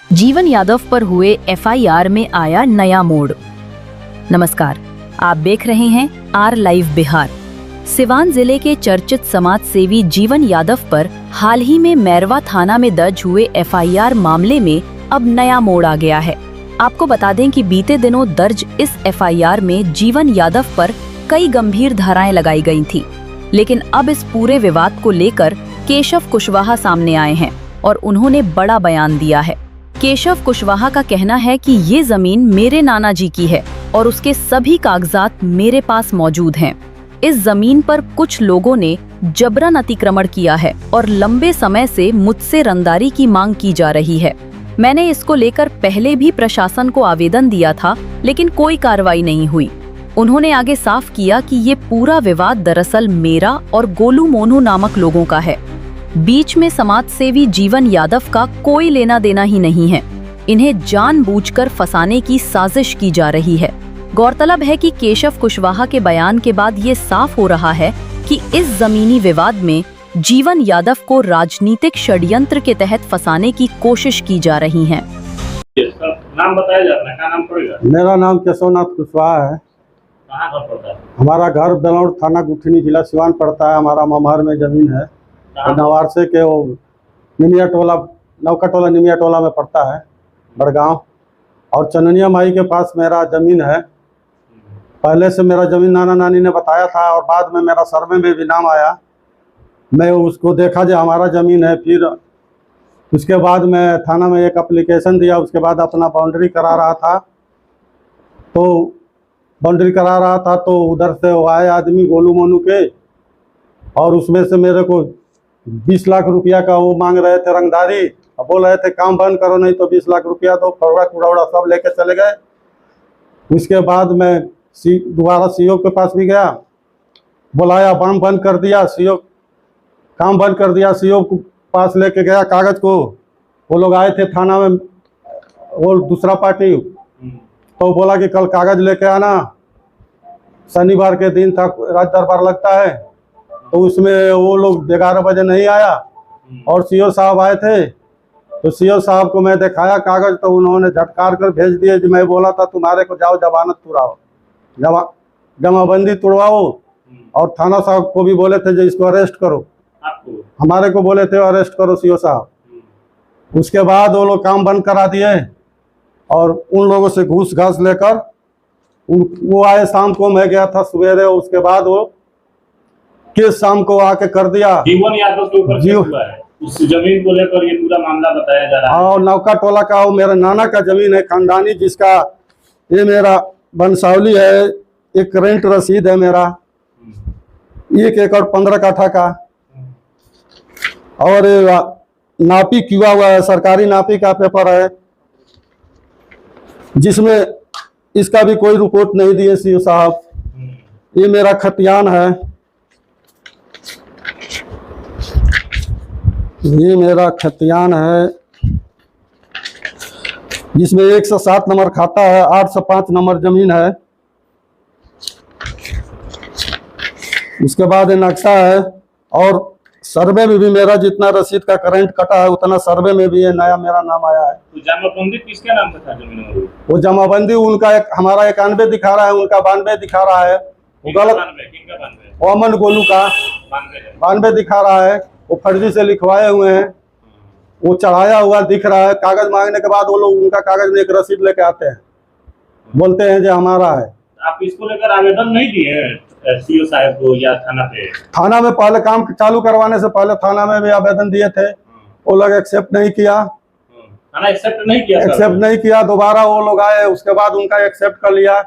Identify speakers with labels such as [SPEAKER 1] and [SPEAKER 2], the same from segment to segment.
[SPEAKER 1] जीवन यादव पर हुए एफआईआर में आया नया मोड़। नमस्कार, आप देख रहे हैं आर लाइव बिहार। सिवान जिले के चर्चित समाज सेवी जीवन यादव पर हाल ही में मैरवा थाना में दर्ज हुए एफआईआर मामले में अब नया मोड़ आ गया है। आपको बता दें कि बीते दिनों दर्ज इस एफआईआर में जीवन यादव पर कई गंभीर धाराएं लगाई गई थी, लेकिन अब इस पूरे विवाद को लेकर केशव कुशवाहा सामने आए हैं और उन्होंने बड़ा बयान दिया है। केशव कुशवाहा का कहना है कि ये जमीन मेरे नाना जी की है और उसके सभी कागजात मेरे पास मौजूद हैं। इस जमीन पर कुछ लोगों ने जबरन अतिक्रमण किया है और लंबे समय से मुझसे रंगदारी की मांग की जा रही है। मैंने इसको लेकर पहले भी प्रशासन को आवेदन दिया था, लेकिन कोई कार्रवाई नहीं हुई। उन्होंने आगे साफ किया कि ये पूरा विवाद दरअसल मेरा और गोलू मोनू नामक लोगों का है। बीच में समाज सेवी जीवन यादव का कोई लेना देना ही नहीं है। इन्हें जानबूझकर फंसाने की साजिश की जा रही है। गौरतलब है कि केशव कुशवाहा के बयान के बाद ये साफ हो रहा है कि इस जमीनी विवाद में जीवन यादव को राजनीतिक षड्यंत्र के तहत फंसाने की कोशिश की जा रही है।
[SPEAKER 2] नाम बताया जाता है, क्या नाम पड़ेगा?
[SPEAKER 3] मेरा नाम केशवनाथ कुशवाहा है।
[SPEAKER 2] कहाँ घर पड़ता है?
[SPEAKER 3] हमारा घर बेलौर थाना गुठनी जिला सिवान पड़ता है। हमारा ममहर में जमीन है। नवारसे के वो निमिया टोला, नौका टोला निमिया टोला में पड़ता है, बड़गांव। और चननिया माई के पास मेरा ज़मीन है। पहले से मेरा ज़मीन नाना नानी ने बताया था और बाद में मेरा सर्वे में भी नाम आया। मैं उसको देखा जो हमारा ज़मीन है। फिर उसके बाद मैं थाना में एक एप्लीकेशन दिया। उसके बाद अपना बाउंड्री करा रहा था। तो उधर से वो आए आदमी गोलू मोनू के, और उसमें से मेरे को 20 लाख रुपया का वो मांग रहे थे रंगदारी। और बोल रहे थे काम बंद करो नहीं तो 20 लाख रुपया दो। फौड़ा कुड़ौड़ा सब लेके चले गए। उसके बाद मैं दोबारा सीओ के पास भी गया, बुलाया, काम बंद कर दिया। काम बंद कर दिया। सीओ के पास लेके गया कागज़ को। वो लोग आए थे थाना में, वो दूसरा पार्टी, तो बोला कि कल कागज़ लेके आना। शनिवार के दिन था, राज दरबार लगता है, तो उसमें वो लोग 11 बजे नहीं आया और सीओ साहब आए थे। तो सीओ साहब को मैं दिखाया कागज़, तो उन्होंने झटकार कर भेज दिए। मैं बोला था तुम्हारे को जाओ जमानत तुड़ाओ, जमाबंदी तुड़वाओ। और थाना साहब को भी बोले थे जो इसको अरेस्ट करो। हमारे को बोले थे अरेस्ट करो सीओ साहब। उसके बाद वो लोग काम बंद करा दिए और उन लोगों से घूस घास लेकर वो आए। शाम को मैं गया था सवेरे। उसके बाद वो केस शाम को आके कर दिया।
[SPEAKER 2] जीवन यादव के ऊपर केस हुआ है। उस जमीन को लेकर ये पूरा मामला बताया जा रहा है।
[SPEAKER 3] और नौका टोला का वो मेरा नाना का जमीन है, खानदानी, जिसका ये मेरा बंसावली है। एक रेंट रसीद है मेरा 1 एकड़ 15 काठा का। और नापी किया हुआ है, सरकारी नापी का पेपर है, जिसमें इसका भी कोई रिपोर्ट नहीं दिए सीओ साहब। ये मेरा खतियान है, ये मेरा खतियान है, जिसमें 107 नंबर खाता है, 805 नंबर जमीन है। उसके बाद नक्शा है और सर्वे में भी मेरा जितना रसीद का करंट कटा है उतना सर्वे में भी ये नया मेरा नाम आया है।
[SPEAKER 2] तो जमाबंदी किसके नाम पे था जमीन में?
[SPEAKER 3] वो जमाबंदी उनका हमारा 91 दिखा रहा है, उनका 92 दिखा रहा है। वो गलत, अमन गोलू का 92 दिखा रहा है। वो फर्जी से लिखवाए हुए हैं। वो चढ़ाया हुआ दिख रहा है। कागज मांगने के बाद वो लोग उनका कागज में एक रसीद लेके आते हैं, बोलते हैं जो हमारा है।
[SPEAKER 2] आप इसको लेकर आवेदन नहीं दिए सीओ साहब को या थाना पे?
[SPEAKER 3] थाना में पहले काम चालू करवाने से पहले थाना में भी आवेदन दिए थे। वो लोग एक्सेप्ट नहीं किया।
[SPEAKER 2] थाना एक्सेप्ट नहीं किया। दोबारा वो लोग आए, उसके बाद उनका एक्सेप्ट कर लिया।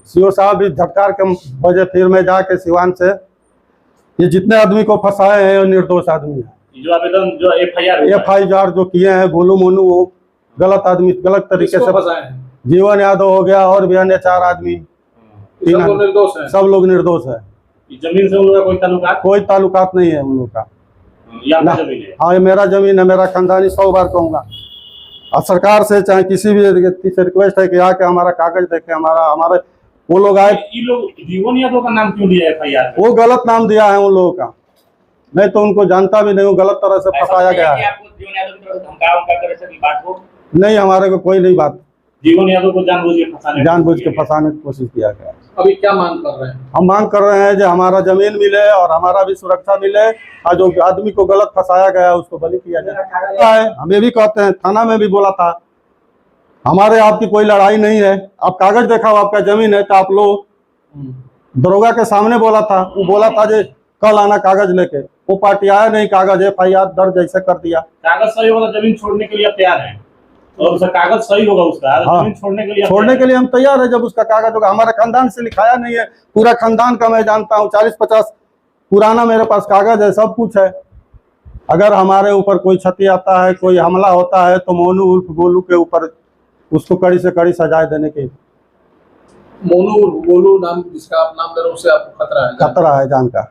[SPEAKER 2] सीओ साहब भी झटकार के बजे फिर मैं जाके सिवान से ये जितने आदमी को फंसाए हैं निर्दोष आदमी है। जो आवेदन, जो
[SPEAKER 3] एफआईआर जो किए हैं गोलू मोनू, वो गलत आदमी गलत तरीके से फंसाए हैं। जीवन यादव हो गया और भी अन्य 4 आदमी, सब लोग निर्दोष है।
[SPEAKER 2] जमीन से उन लोगों का
[SPEAKER 3] कोई ताल्लुकात नहीं है उन लोग का।
[SPEAKER 2] हाँ,
[SPEAKER 3] ये मेरा जमीन है, मेरा खानदानी। 100 बार कहूँगा। और सरकार से चाहे किसी भी व्यक्ति से रिक्वेस्ट है कि आके हमारा कागज देखे। हमारे वो लोग आए।
[SPEAKER 2] जीवन यादव का नाम क्यों दिया एफआईआर?
[SPEAKER 3] वो गलत नाम दिया है उन लोगों का। मैं तो उनको जानता भी नहीं हूँ, गलत तरह से फंसाया गया है।
[SPEAKER 2] नहीं, हमारे को कोई नहीं बात,
[SPEAKER 4] जीवन यादव को
[SPEAKER 2] जानबूझ के फंसाने की कोशिश किया गया।
[SPEAKER 5] अभी क्या मांग कर रहे हैं?
[SPEAKER 2] हम मांग कर रहे हैं जो हमारा जमीन मिले और हमारा भी सुरक्षा मिले, और जो आदमी को गलत फंसाया गया है उसको बरी किया जाए। हम ये भी कहते हैं, थाना में भी बोला था, हमारे आपकी कोई लड़ाई नहीं है, आप कागज दिखाओ, आपका जमीन है तो आप लो। दरोगा के सामने बोला था, वो बोला था जो कल आना कागज लेके, वो पार्टी आया नहीं, कागज FIR दर्ज ऐसे कर दिया।
[SPEAKER 4] कागज सही होगा, जमीन छोड़ने के लिए आप तैयार हैं, और उसका कागज सही होगा, उसका जमीन छोड़ने के लिए
[SPEAKER 2] हम तैयार है। जब उसका कागज होगा, हमारे खानदान से लिखाया नहीं है, पूरा खानदान का मैं जानता हूँ, 40-50 पुराना मेरे पास कागज है, सब कुछ है। अगर हमारे ऊपर कोई क्षति आता है, कोई हमला होता है, तो मोनू उर्फ गोलू के ऊपर उसको कड़ी से कड़ी सजाए देने की।
[SPEAKER 5] मोनू उर्फ गोलू नाम जिसका आप नाम दे रहे हो, उससे आपको खतरा है?
[SPEAKER 2] खतरा है जान का।